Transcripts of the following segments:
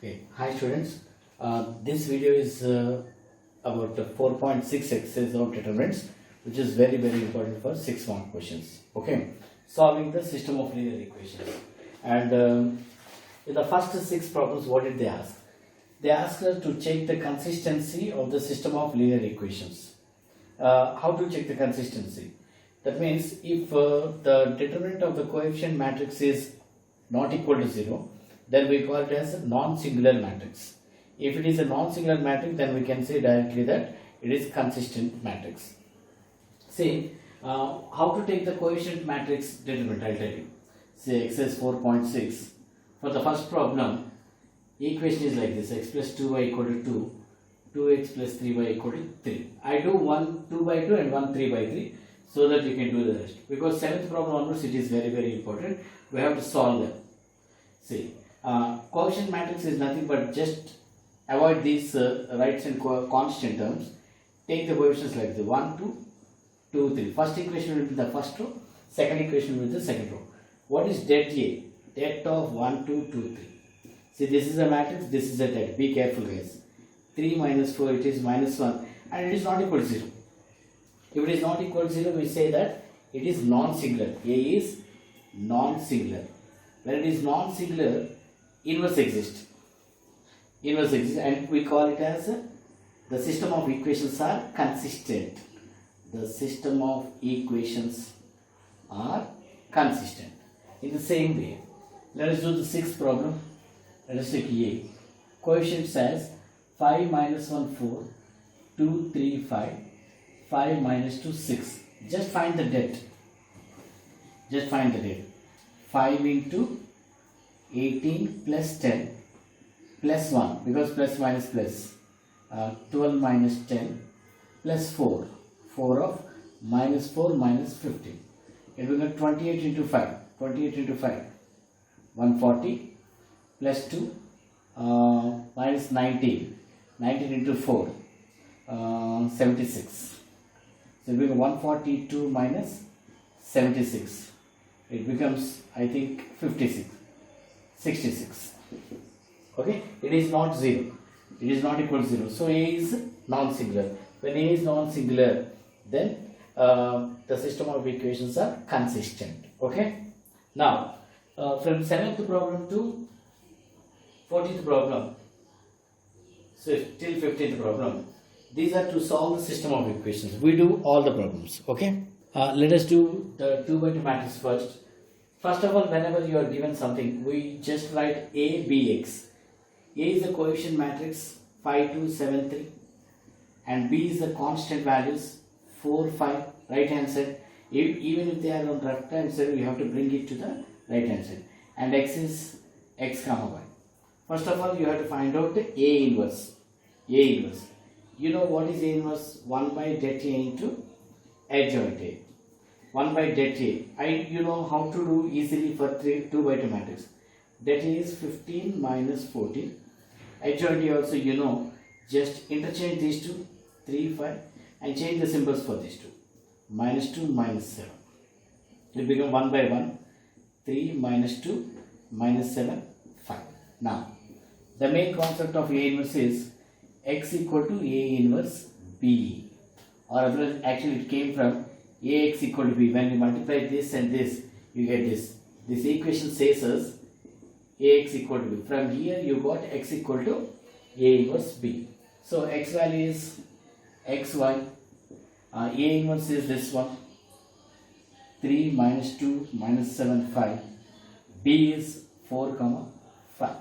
Okay, hi students. This video is about the 4.6 exercise of determinants, which is very important for 6 mark questions. Okay, solving the system of linear equations. And in the first 6 problems, what did they ask? They asked us to check the consistency of the system of linear equations. How to check the consistency? That means if the determinant of the coefficient matrix is not equal to 0, then we call it as a non-singular matrix. If it is a non-singular matrix, then we can say directly that it is consistent matrix. See, how to take the coefficient matrix determinant, I'll tell you. Say exercise 4.6. For the first problem, equation is like this: x plus 2y equal to 2, 2x plus 3y equal to 3. I do one 2 by 2 and one 3 by 3 so that you can do the rest. Because 7th problem onwards, it is very important. We have to solve them. See, coefficient matrix is nothing but just avoid these rights and constant terms. Take the coefficients like the 1, 2, 2, 3. First equation will be the first row, second equation will be the second row. What is det A? Det of 1, 2, 2, 3. See, this is a matrix, this is a det. Be careful, guys. 3 minus 4, it is minus 1, and it is not equal to 0. If it is not equal to 0, we say that it is non-singular. A is non-singular. When it is non-singular, inverse exists. Inverse exists, and we call it as the system of equations are consistent. The system of equations are consistent. In the same way, let us do the 6th problem. Let us take A. Coefficient says 5 minus 1, 4, 2, 3, 5, 5 minus 2, 6. Just find the det. Just find the det. 5 into 18 plus 10 plus 1, because plus minus plus, 12 minus 10 plus 4, 4 of minus 4 minus 15. It will get 28 into 5, 28 into 5, 140 plus 2 minus 19, 19 into 4, 76. So it becomes 142 minus 76. It becomes, I think, 56, 66. Okay, it is not 0. It is not equal to 0. So A is non-singular. When A is non-singular, then the system of equations are consistent. Okay. Now, from 7th problem to 14th problem, so till 15th problem, these are to solve the system of equations. We do all the problems. Okay. Let us do the 2 by 2 matrix first. First of all, whenever you are given something, we just write A, B, X. A is the coefficient matrix 5, 2, 7, 3, and B is the constant values 4, 5, right hand side. Even if they are on left hand side, you have to bring it to the right hand side. And X is X comma Y. First of all, you have to find out the A inverse. A inverse. You know what is A inverse? 1 by det A into adjoint A. 1 by det A. You know how to do easily for 2 by 2 matrix. Det A is 15 minus 14. Adjoint A also, you know, just interchange these two, 3, 5, and change the symbols for these two. Minus 2, minus 7. It will become 1 by 1, 3 minus 2, minus 7, 5. Now, the main concept of A inverse is X equal to A inverse B. Or otherwise, actually it came from Ax equal to B. When you multiply this and this, you get this. This equation says us Ax equal to B. From here you got X equal to A inverse B. So X value is Xy. A inverse is this one. 3 minus 2 minus 7, 5. B is 4, 5.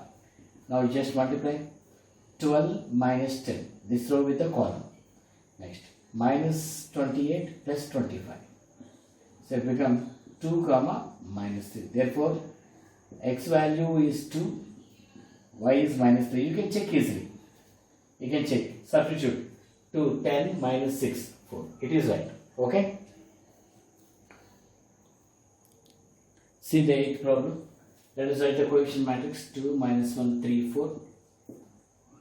Now you just multiply 12 minus 10. This row with the column. Next. Minus 28 plus 25. So it becomes 2, minus 3. Therefore, X value is 2, Y is minus 3. You can check easily. You can check. Substitute. 2, 10 minus 6, 4. It is right. Okay. See the 8th problem. Let us write the coefficient matrix 2 minus 1, 3, 4.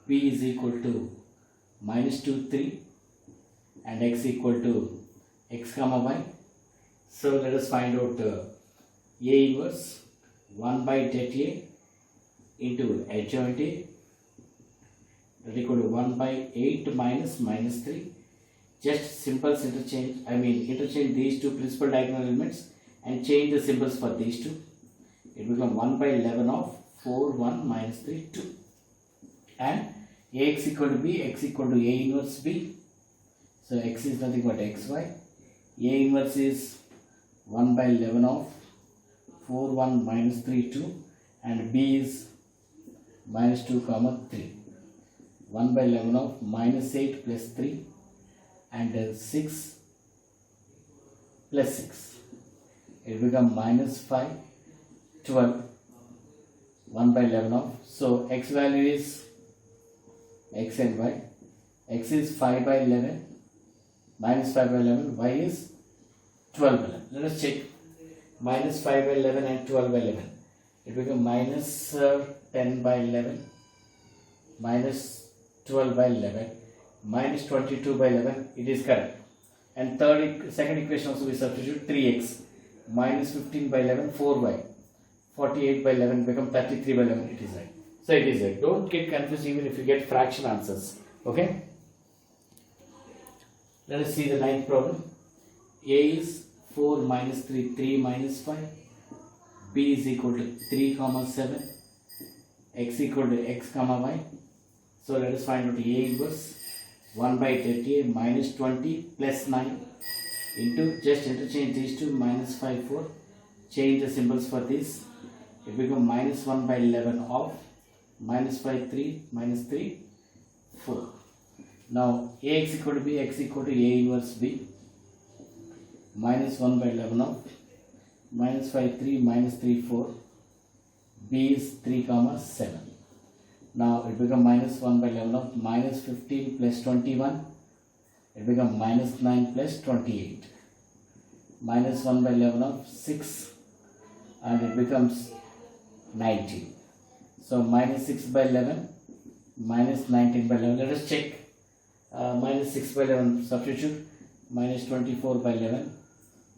P is equal to minus 2, 3. And X equal to X comma Y. So let us find out A inverse 1 by det A into adjoint A that equal to 1 by 8 minus minus 3. Just simple interchange, interchange these two principal diagonal elements and change the symbols for these two. It becomes 1 by 11 of 4, 1 minus 3, 2. And Ax equal to B, x equal to A inverse B. So x is nothing but xy. A inverse is 1 by 11 of 4, 1 minus 3, 2. And B is minus 2 comma 3. 1 by 11 of minus 8 plus 3 and 6 plus 6. It becomes minus 5, 12, 1 by 11 of. So x value is x and y. X is 5 by 11, minus 5 by 11, y is 12 by 11. Let us check. Minus 5 by 11 and 12 by 11. It becomes minus 10 by 11, minus 12 by 11, minus 22 by 11. It is correct. And second equation also we substitute 3x, minus 15 by 11, 4y, 48 by 11 become 33 by 11. It is right. So it is right. Don't get confused even if you get fraction answers. Okay. Let us see the ninth problem. A is 4 minus 3, 3 minus 5. B is equal to 3 comma 7. X equal to x comma y. So let us find out A inverse. 1 by 38 minus 20 plus 9 into, just interchange these two, minus 5, 4. Change the symbols for this. It becomes minus 1 by 11 of minus 5, 3, minus 3, 4. Now Ax equal to B, x equal to A inverse B. Minus 1 by 11 of minus 5, 3, minus 3, 4. B is 3 comma 7. Now it becomes minus 1 by 11 of minus 15 plus 21. It becomes minus 9 plus 28. Minus 1 by 11 of 6 and it becomes 19. So minus 6 by 11, minus 19 by 11. Let us check. Minus 6 by 11 substitute, minus 24 by 11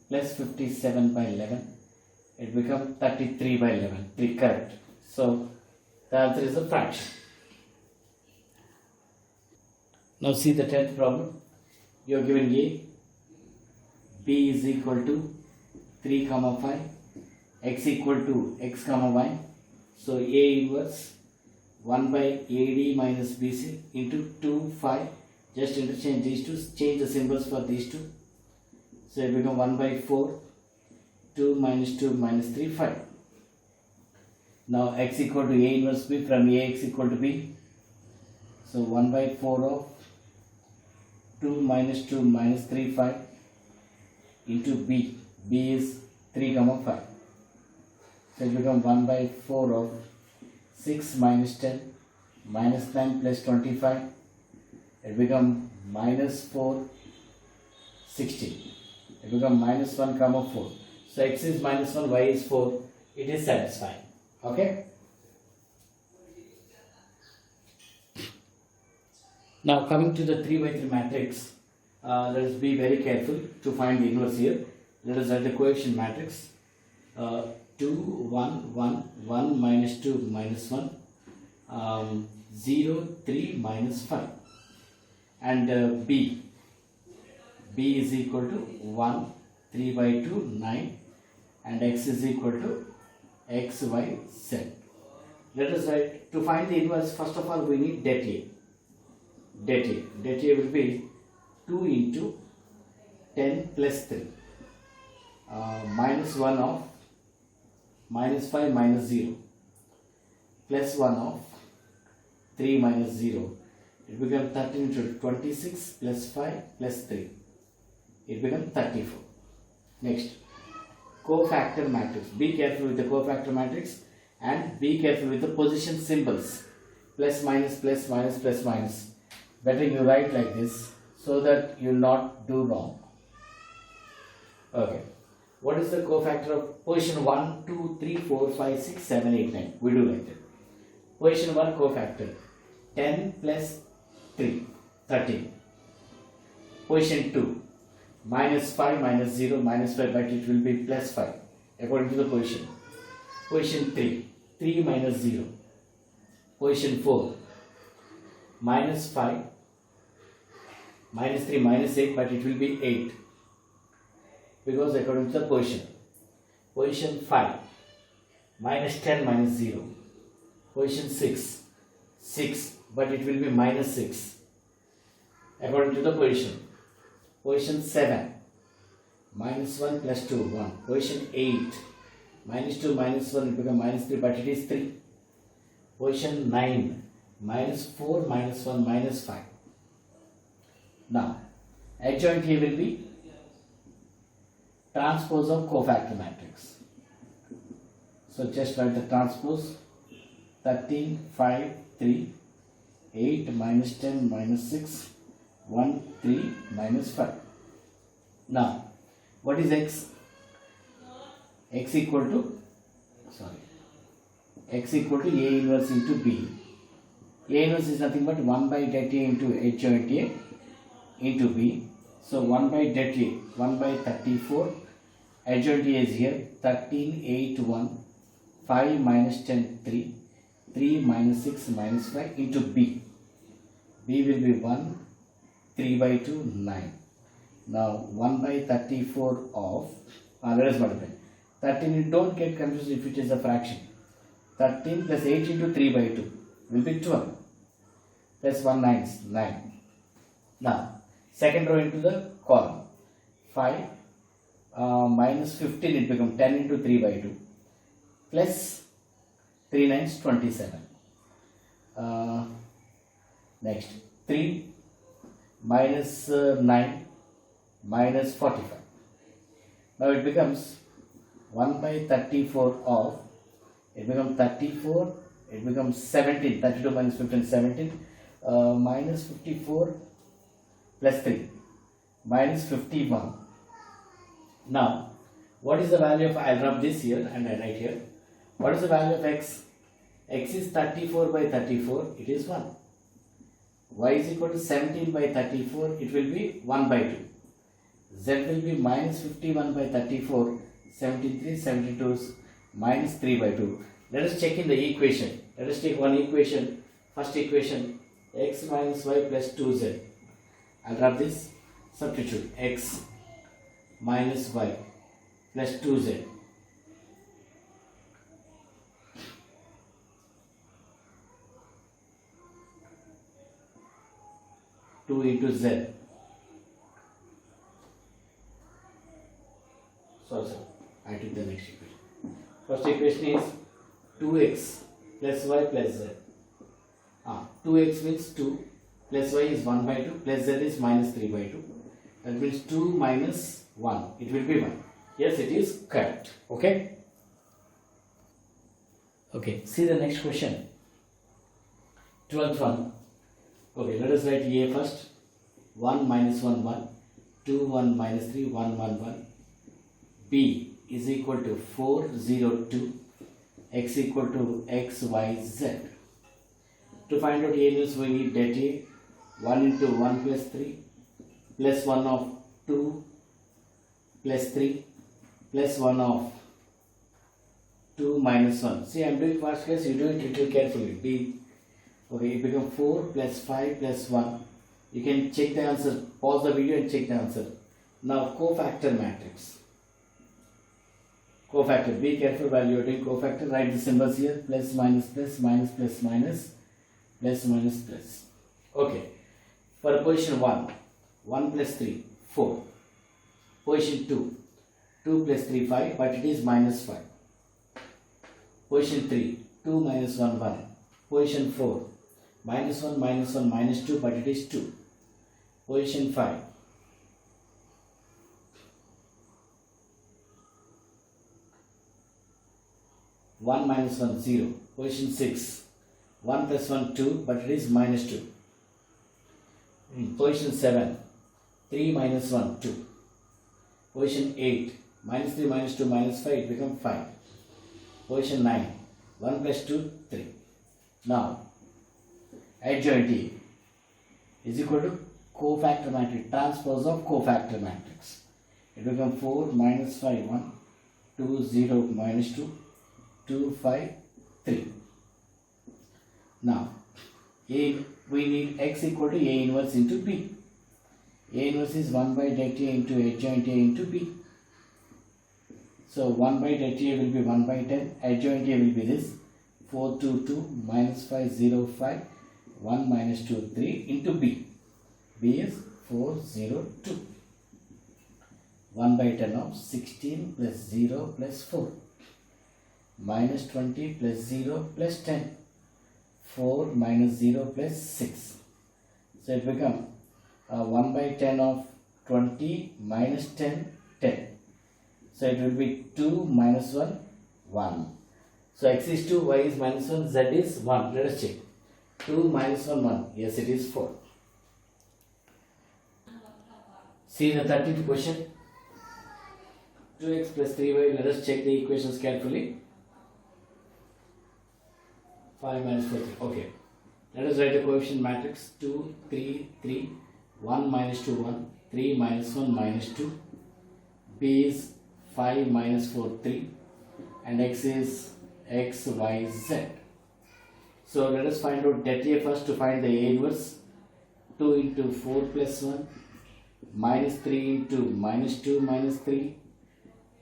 plus 57 by 11. It becomes 33 by 11. 3 correct. So the answer is a fraction. Now see the 10th problem. You are given A. B is equal to 3 comma 5. X equal to x comma y. So A inverse 1 by AD minus BC into 2, 5. Just interchange these two. Change the symbols for these two. So it becomes 1 by 4. 2 minus 2 minus 3, 5. Now x equal to A inverse B from Ax equal to B. So 1 by 4 of 2 minus 2 minus 3, 5 into B. B is 3 comma 5. So it becomes 1 by 4 of 6 minus 10 minus 9 plus 25. It becomes minus 4, 16. It becomes minus 1 comma 4. So x is minus 1, y is 4. It is satisfying. Okay. Now coming to the 3 by 3 matrix, let us be very careful to find the inverse here. Let us write the coefficient matrix. 2, 1, 1, 1 minus 2 minus 1, 0, 3 minus 5. And B is equal to 1, 3 by 2, 9, and x is equal to x, y, z. Let us write, to find the inverse, first of all we need det A. Det A will be 2 into 10 plus 3, minus 1 of minus 5 minus 0, plus 1 of 3 minus 0. It becomes 13 into 26 plus 5 plus 3. It becomes 34. Next, cofactor matrix. Be careful with the cofactor matrix and be careful with the position symbols. Plus minus plus minus plus minus. Better you write like this so that you will not do wrong. Okay. What is the cofactor of position 1, 2, 3, 4, 5, 6, 7, 8, 9? We do like that. Position 1 cofactor 10 plus 3, 13. Position 2 minus 5 minus 0 minus 5, but it will be plus 5 according to the position. Position 3 3 minus 0. Position 4 minus 5, minus 3, minus 8, but it will be 8 because according to the position. Position 5, minus 10, minus 0. Position 6, 6, but it will be minus 6 according to the position. Position 7, minus 1 plus 2, 1. Position 8, minus 2 minus 1 will become minus 3, but it is 3. Position 9, minus 4 minus 1 minus 5. Now, adjoint here will be transpose of cofactor matrix. So just write the transpose. 13, 5, 3, 8 minus 10 minus 6, 1, 3 minus 5. Now, what is x? X equal to A inverse into B. A inverse is nothing but 1 by det A into adjoint A into B. So 1 by det A, 1 by 34. Adjoint A is here 13, 8, 1, 5 minus 10, 3, 3 minus 6 minus 5 into B. B will be 1, 3 by 2, 9. Now 1 by 34 of, let us multiply. 13, don't get confused if it is a fraction. 13 plus 8 into 3 by 2 will be 12. Plus 1 9 is 9. Now, second row into the column. 5 minus 15, it becomes 10 into 3 by 2. Plus 3 9s 27. Next, 3 minus 9 minus 45. Now it becomes 1 by 34 of, it becomes 34, it becomes 17, 32 minus 15, 17, minus 54 plus 3, minus 51. Now, what is the value of, I'll rub this here and I write here. What is the value of x? X is 34 by 34, it is 1. Y is equal to 17 by 34, it will be 1 by 2. Z will be minus 51 by 34, 73, 72 is minus 3 by 2. Let us check in the equation. Let us take one equation. First equation, x minus y plus 2z. I'll rub this. Substitute x minus y plus 2z. Two into z. Sorry, I took the next equation. First equation is 2x plus y plus z. 2x means 2 plus y is 1 by 2 plus z is minus 3 by 2. That means 2 minus 1. It will be 1. Yes, it is correct. Okay. Okay. See the next question. 12th one. Okay, let us write A first. 1 minus 1 1. 2 1 minus 3 1 1 1. B is equal to 4 0 2. X equal to x y z. To find out A inverse, we need det A. 1 into 1 plus 3 plus 1 of 2 plus 3 plus 1 of 2 minus 1. See, I am doing fast case, you do it little carefully. B. Okay, it becomes 4 plus 5 plus 1. You can check the answer. Pause the video and check the answer. Now, cofactor matrix. Cofactor. Be careful while you are doing cofactor. Write the symbols here. Plus, minus, plus, minus, plus, minus, plus, minus, plus. Okay. For position 1, 1 plus 3, 4. Position 2, 2 plus 3, 5, but it is minus 5. Position 3, 2 minus 1, 1. Position 4, minus 1, minus 2, but it is 2. Position 5, one minus 1, 0. Position 6, 1 plus 1, 2, but it is minus 2. Position 7, 3 minus 1, 2. Position 8, minus 3, minus 2, minus 5, it becomes 5. Position 9, 1 plus 2, 3. Now, adjoint A is equal to cofactor matrix, transpose of cofactor matrix. It becomes 4 minus 5, 1, 2, 0, minus 2, 2, 5, 3. Now, we need x equal to A inverse into B. A inverse is 1 by det A into adjoint A into B. So 1 by det A will be 1 by 10, adjoint A will be this 422 minus 505, 1 minus 2, 3 into B. B is 402. 1 by 10 of 16 plus 0 plus 4 minus 20 plus 0 plus 10, 4 minus 0 plus 6. So it becomes 1 by 10 of 20 minus 10, 10. So it will be 2 minus 1, 1. So x is 2, y is minus 1, z is 1. Let us check. 2 minus 1, 1. Yes, it is 4. See the 13th question. 2x plus 3y. Let us check the equations carefully. 5 minus 4, 3. Okay. Let us write a coefficient matrix. 2, 3, 3. 1 minus 2, 1. 3 minus 1 minus 2. B is 5 minus 4, 3. And x is x, y, z. So let us find out det A first to find the A inverse. 2 into 4 plus 1 minus 3 into minus 2 minus 3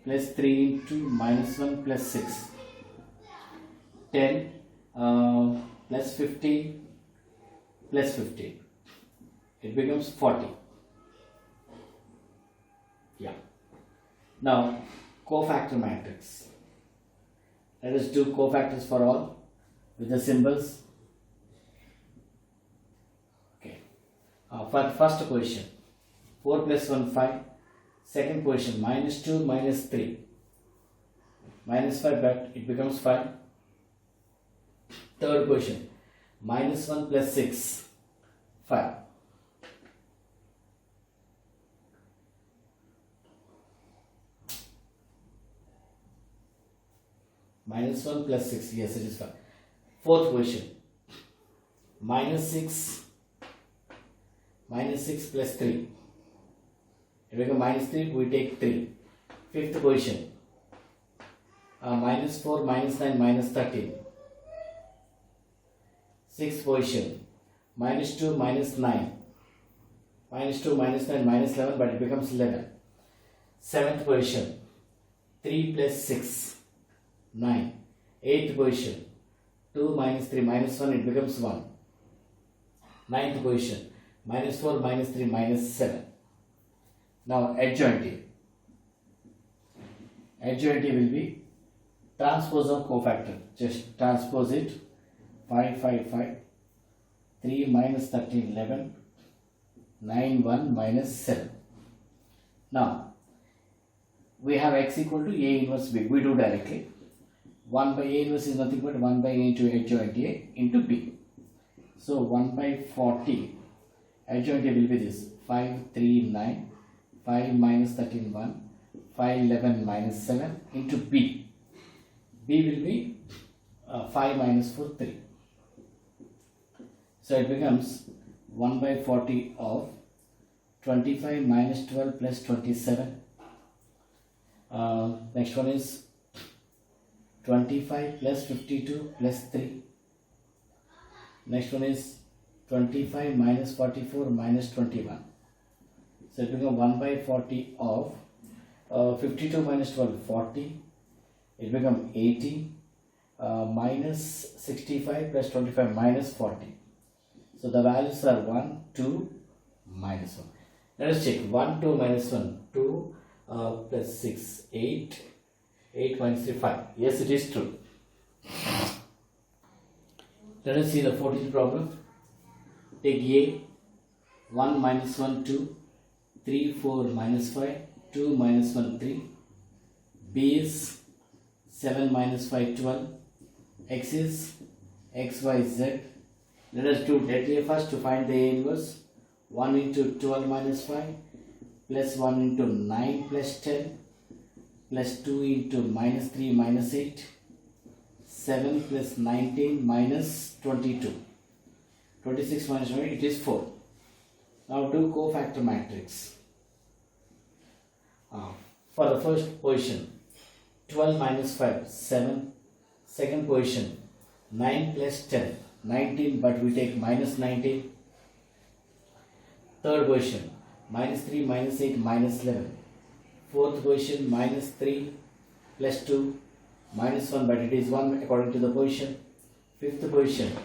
plus 3 into minus 1 plus 6. 10 plus 15 plus 15. It becomes 40. Yeah. Now, cofactor matrix. Let us do cofactors for all with the symbols. Okay. For the first question, 4 plus 1, 5. Second question, minus 2 minus 3. Minus 5, but it becomes 5. Third question, minus 1 plus 6, 5. Minus 1 plus 6, yes, it is 5. Fourth question, minus 6 plus 3. If we go minus 3, we take 3. Fifth question, minus 4, minus 9, minus 13. Sixth question, minus 2, minus 9. Minus 2, minus 9, minus 11, but it becomes 11. Seventh question, 3 plus 6, 9. Eighth question, 2 minus 3, minus 1, it becomes 1. Ninth question, minus 4, minus 3, minus 7. Now adjoint A. Adjoint A will be transpose of cofactor. Just transpose it. 5, 5, 5. 3 minus 13, 11. 9, 1 minus 7. Now, we have x equal to A inverse B. We do directly. 1 by A inverse is nothing but 1 by A into adjoint A into B. So 1 by 40. Adjoint A will be this. 5, 3, 9. 5 minus 13, 1. 5, 11 minus 7 into B. B will be 5 minus 4, 3. So it becomes 1 by 40 of 25 minus 12 plus 27. Next one is 25 plus 52 plus 3. Next one is 25 minus 44 minus 21. So it becomes 1 by 40 of 52 minus 12, 40. It becomes 80 minus 65 plus 25 minus 40. So the values are 1, 2, minus 1. Let us check. 1, 2 minus 1, 2 plus 6, 8. 8 minus 3, 5. Yes, it is true. Let us see the 14th problem. Take A. 1 minus 1, 2. 3, 4 minus 5. 2 minus 1, 3. B is 7 minus 5, 12. X is x, y, z. Let us do det A first to find the A inverse. 1 into 12 minus 5 plus 1 into 9 plus 10 plus 2 into minus 3 minus 8. 7 plus 19 minus 22. 26 minus 20, it is 4. Now do cofactor matrix. For the first position, 12 minus 5, 7. Second position, 9 plus 10, 19, but we take minus 19. Third question, minus 3, minus 8, minus 11. Fourth question, minus 3 plus 2, minus 1, but it is 1 according to the position. Fifth position,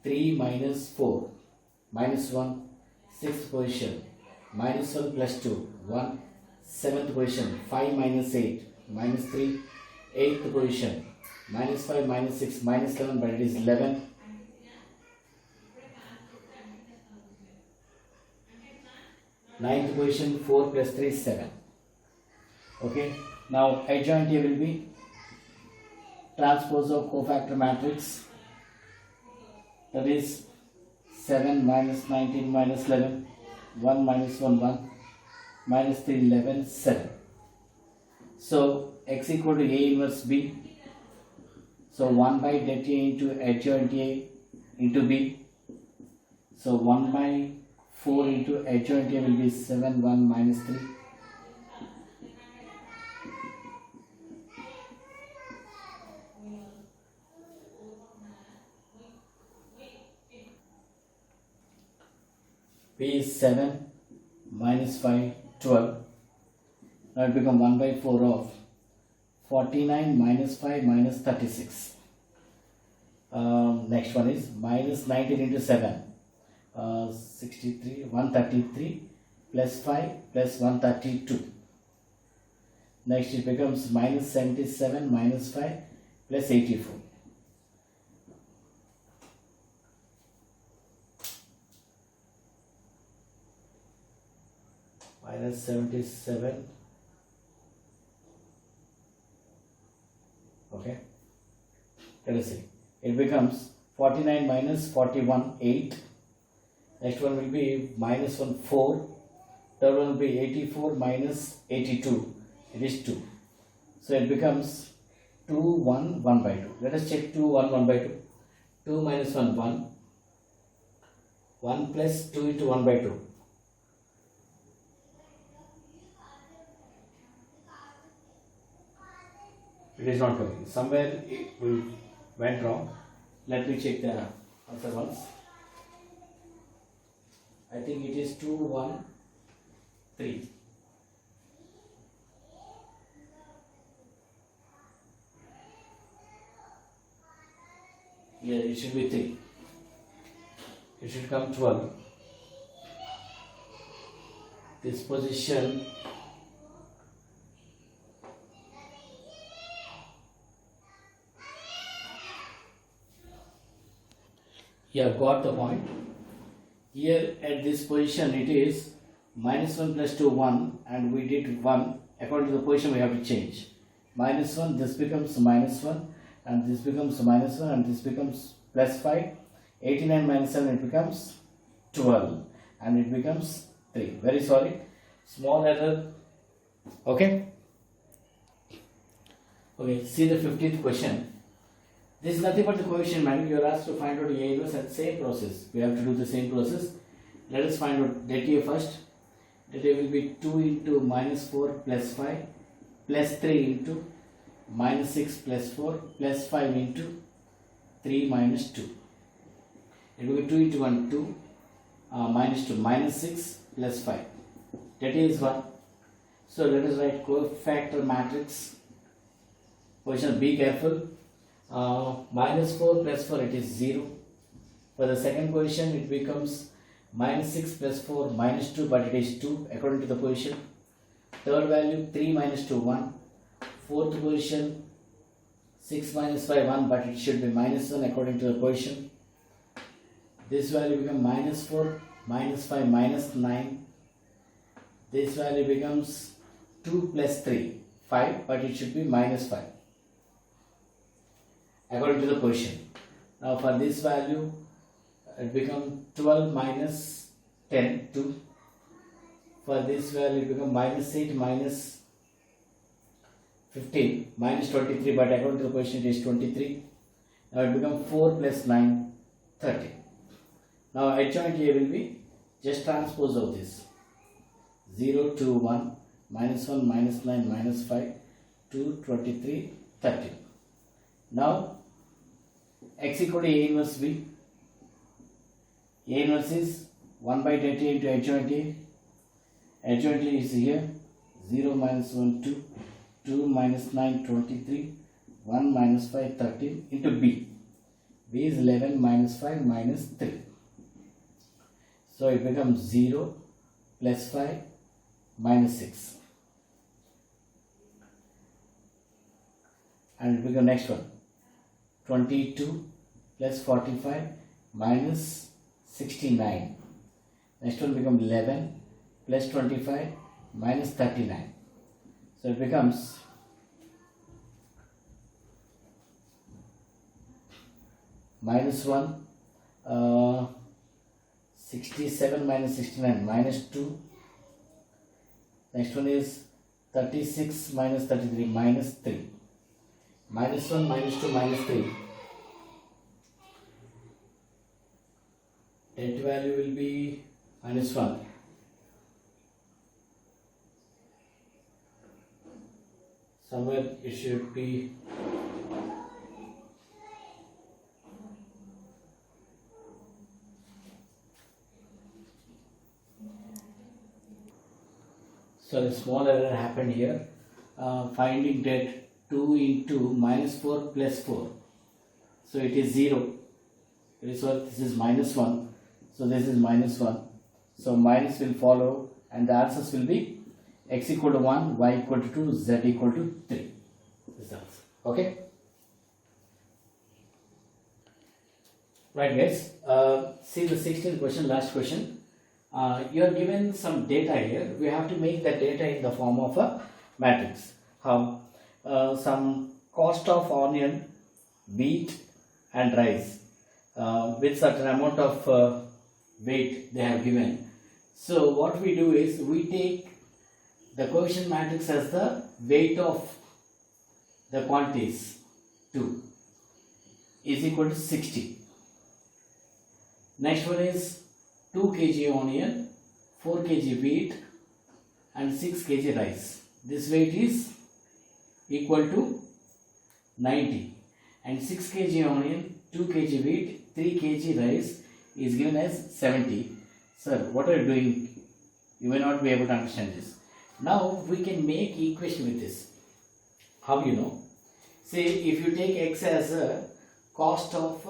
3 minus 4, minus 1. Sixth position, minus 1 plus 2, 1. Seventh position, 5 minus 8, minus 3. Eighth position, minus 5, minus 6, minus 11, but it is 11. Ninth position, 4 plus 3 is 7. Okay. Now adjoint A will be transpose of cofactor matrix, that is 7 minus 19 minus 11, 1 minus 1 1, minus 3 11, 7. So x equal to A inverse B. So 1 by det A into adjoint A into B. So 1 by 4 into adjoint A will be 7 1 minus 3. B is 7 minus 5 12. Now it becomes 1 by 4 of 49 minus 5 minus 36. Next one is minus 19 into 7. 63, 133 plus 5 plus 132. Next it becomes minus 77 minus 5 plus 84. Minus 77. Okay. Let us see. It becomes 49 minus 41 8. Next one will be minus 1 4. Third one will be 84 minus 82. It is 2. So it becomes 2 1 1 by 2. Let us check 2 1 1 by 2. 2 minus 1 1. 1 plus 2 into 1 by 2. It is not working. Somewhere we went wrong. Let me check the answer once. I think it is 2 1 3. Yeah, it should be 3. It should come 12. This position yeah, got the point. Here at this position it is minus 1 plus 2 1, and we did 1. According to the position we have to change. Minus 1, this becomes minus 1, and this becomes minus 1, and this becomes plus 5. 89 minus 7, it becomes 12, and it becomes 3. Very sorry, small error. Okay. Okay, see the 15th question. This is nothing but the coefficient matrix. You are asked to find out A inverse, and same process. We have to do the same process. Let us find out det A first. Det A will be 2 into minus 4 plus 5 plus 3 into minus 6 plus 4 plus 5 into 3 minus 2. It will be 2 into 1 2 minus 2 minus 6 plus 5. Det A is 1. So let us write cofactor matrix. Position, be careful. Minus 4 plus 4, it is 0. For the second position it becomes minus 6 plus 4 minus 2, but it is 2 according to the position. Third value 3 minus 2 1. Fourth position 6 minus 5 1, but it should be minus 1 according to the position. This value becomes minus 4 minus 5 minus 9. This value becomes 2 plus 3 5, but it should be minus 5 according to the position. Now for this value it becomes 12 minus 10 2. For this value it becomes minus 8 minus 15 minus 23, but according to the position it is 23. Now it becomes 4 plus 9 30. Now adjoint A will be just transpose of this 0 2 1 minus 1 minus 9 minus 5 2 23 30. Now x equal to A inverse B. A inverse is 1 by delta A into adjoint A. Adjoint A is here. 0 minus 1, 2. 2 minus 9, 23. 1 minus 5, 13 into B. B is 11 minus 5 minus 3. So it becomes 0 plus 5 minus 6. And it becomes next one. 22 plus 45 minus 69. Next one becomes 11 plus 25 minus 39. So it becomes minus 1, 67 minus 69 minus 2. Next one is 36 minus 33 minus 3. Minus 1 minus 2 minus 3. That value will be minus 1. Somewhere it should be so a small error happened here. Finding that 2 into minus 4 plus 4. So it is 0. It is what this is minus 1. So this is minus 1. So minus will follow and the answers will be x equal to 1, y equal to 2, z equal to 3. This is the answer. Okay. Right guys. See the 16th question, last question. You are given some data here. We have to make the data in the form of a matrix. How? Some cost of onion, wheat and rice with certain amount of weight they have given. So what we do is we take the coefficient matrix as the weight of the quantities 2 is equal to 60. Next one is 2 kg onion, 4 kg wheat and 6 kg rice. This weight is equal to 90 and 6 kg onion, 2 kg wheat, 3 kg rice is given as 70. Sir, what are you doing? You may not be able to understand this. Now we can make equation with this. How you know? Say if you take x as a cost of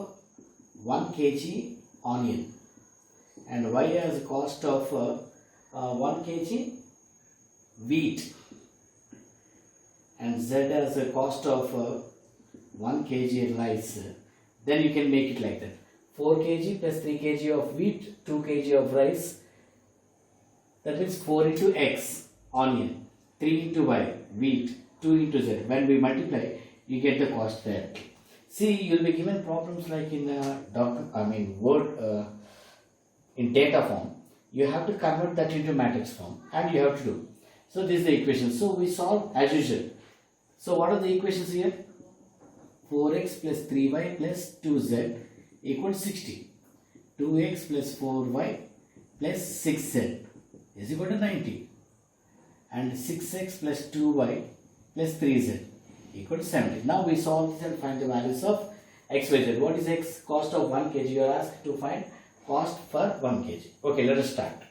1 kg onion and y as a cost of 1 kg wheat and z as a cost of 1 kg rice, then you can make it like that. 4 kg plus 3 kg of wheat, 2 kg of rice, that means 4 into x onion, 3 into y wheat, 2 into z. When we multiply, you get the cost there. See, you will be given problems like in Word, in data form. You have to convert that into matrix form and you have to do. So this is the equation. So we solve as usual. So what are the equations here? 4x plus 3y plus 2z equals 60. 2x plus 4y plus 6z is equal to 90. And 6x plus 2y plus 3z equal to 70. Now we solve this and find the values of x, y, z. What is x? Cost of 1 kg. You are asked to find cost for 1 kg. Okay, let us start.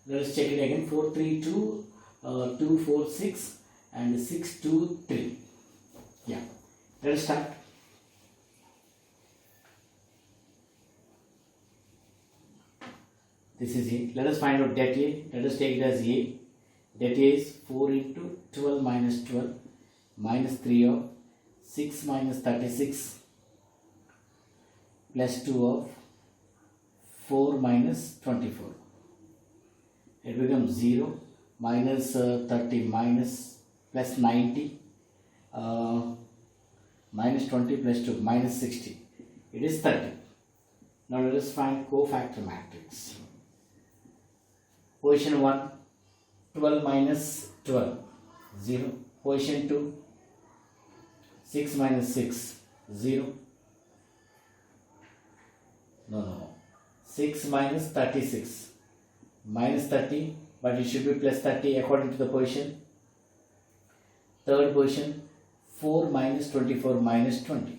Let us check it again. 432, 246 and 623. Yeah, let us start. This is A. Let us find out det A. Let us take it as A. Det A is 4 into 12 minus 12 minus 3 of 6 minus 36 plus 2 of 4 minus 24. It becomes 0 minus 30 minus plus 90 minus 20 plus 2 minus 60. It is 30. Now let us find cofactor matrix. Position 1, 12 minus 12, 0. Position 2, 6 minus 6, 0. No. 6 minus 36, minus 30, but it should be plus 30 according to the position. Third position, 4 minus 24 minus 20.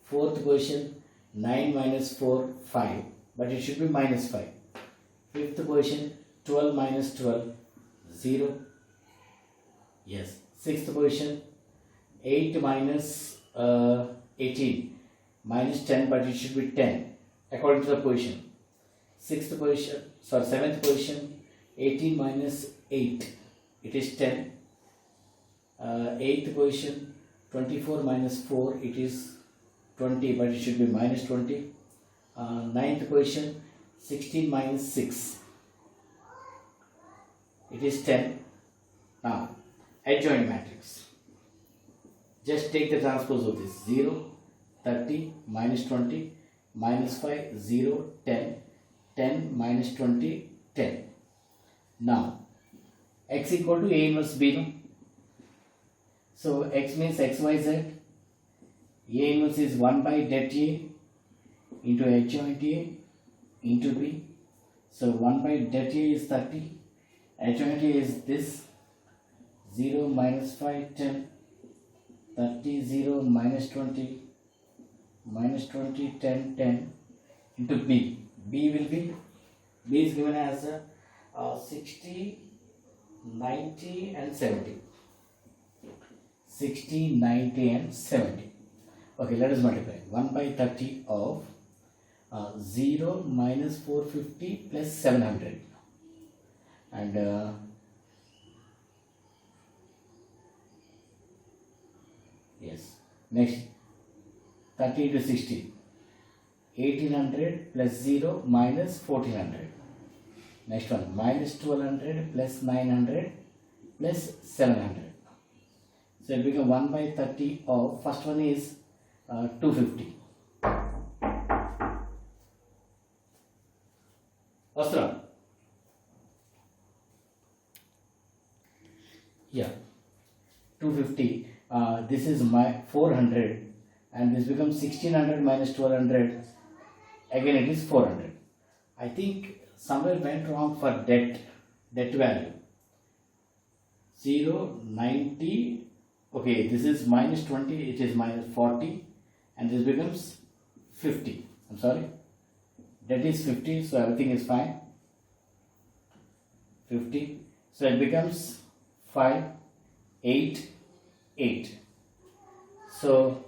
Fourth position, 9 minus 4, 5, but it should be minus 5. Fifth position, 12 minus 12, 0. Yes. Sixth position, 8 minus 18, minus 10, but it should be 10 according to the position. Seventh position, 18 minus 8, it is 10. Eighth position, 24 minus 4, it is 20, but it should be minus 20. Ninth position, 16 minus 6, it is 10. Now, adjoint matrix. Just take the transpose of this. 0, 30, minus 20, minus 5, 0, 10, 10, minus 20, 10. Now, x equal to A inverse B. No? So, x means x, y, z. A inverse is 1 by det A into adjoint A into B. So, 1 by det A is 30. Adjoint A is this. 0 minus 5, 10. 30, 0, minus 20. Minus 20, 10, 10 into B. B will be, B is given as 60, 90 and 70. 60, 90 and 70. Okay, let us multiply. 1 by 30 of 0 minus 450 plus 700. And yes, next 30 into 60. 1800 plus 0 minus 1400. Next one, minus 1200 plus 900 plus 700. So it becomes 1 by 30 of, first one is 250. Astra. Yeah, 250. This is my 400 and this becomes 1600 minus 1200. Again it is 400. I think somewhere went wrong for debt value. 0, 90. Okay, this is minus 20, it is minus 40 and this becomes 50. I'm sorry. That is 50, so everything is fine. 50. So it becomes 5, 8, 8. So,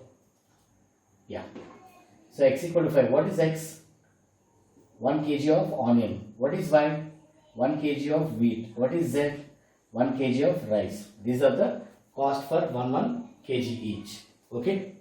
yeah. So x equal to 5. What is x? 1 kg of onion. What is y? 1 kg of wheat. What is z? 1 kg of rice. These are the cost for 1 kg each. Okay.